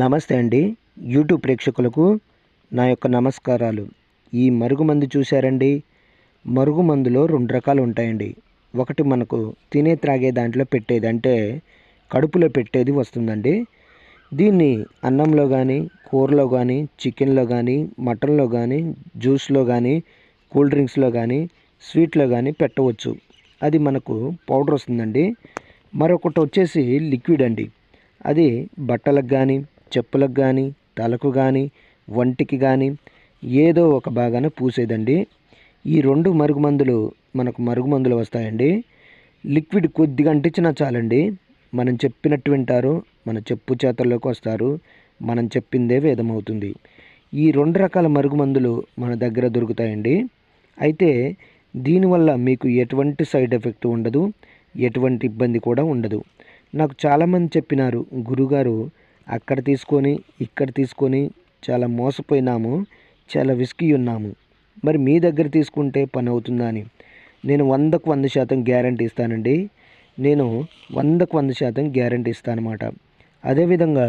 నమస్తే అండి. యూట్యూబ్ ప్రేక్షకులకు నా యొక్క నమస్కారాలు. ఈ మరుగుమందు చూశారండి? మరుగుమందులో 2 రకాలు ఉంటాయండి. ఒకటి మనకు తినే త్రాగే దాంట్లో పెట్టేది, అంటే కడుపులో పెట్టేది వస్తుందండి. దీన్ని అన్నంలో కానీ, కూరలో కానీ, చికెన్లో కానీ, మటన్లో కానీ, జ్యూస్లో కానీ, కూల్ డ్రింక్స్లో కానీ, స్వీట్లో కానీ పెట్టవచ్చు. అది మనకు పౌడర్ వస్తుందండి. మరొకటి వచ్చేసి లిక్విడ్ అండి. అది బట్టలకు కానీ, చెప్పులకు కానీ, తలకు కానీ, వంటికి కానీ ఏదో ఒక భాగాన పూసేదండి. ఈ 2 మరుగుమందులు మనకు మరుగుమందులు వస్తాయండి. లిక్విడ్ కొద్దిగా అంటించినా చాలండి, మనం చెప్పినట్టు వింటారు, మన చెప్పు చేతల్లోకి వస్తారు, మనం చెప్పిందే వేదమవుతుంది. ఈ 2 రకాల మరుగుమందులు మన దగ్గర దొరుకుతాయండి. అయితే దీనివల్ల మీకు ఎటువంటి సైడ్ ఎఫెక్ట్ ఉండదు, ఎటువంటి ఇబ్బంది కూడా ఉండదు. నాకు చాలామంది చెప్పినారు, గురుగారు అక్కడ తీసుకొని ఇక్కడ తీసుకొని చాలా మోసపోయినాము, చాలా విసిగి ఉన్నాము, మరి మీ దగ్గర తీసుకుంటే పని అవుతుందా అని. నేను 100కు 100% గ్యారంటీ ఇస్తానండి. నేను 100కు 100% గ్యారంటీ ఇస్తానమాట. అదేవిధంగా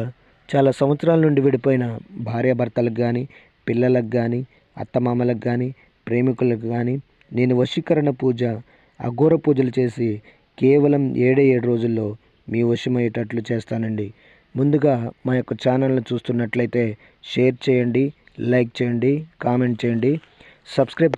చాలా సంవత్సరాల నుండి విడిపోయిన భార్యాభర్తలకు కానీ, పిల్లలకు కానీ, అత్తమామలకు కానీ, ప్రేమికులకు కానీ నేను వశీకరణ పూజ, అఘోర పూజలు చేసి కేవలం 7 రోజుల్లో మీ వశమయ్యేటట్లు చేస్తానండి. ముందుగా మా యొక్క ఛానల్ని చూస్తున్నట్లయితే షేర్ చేయండి, లైక్ చేయండి, కామెంట్ చేయండి, సబ్స్క్రైబ్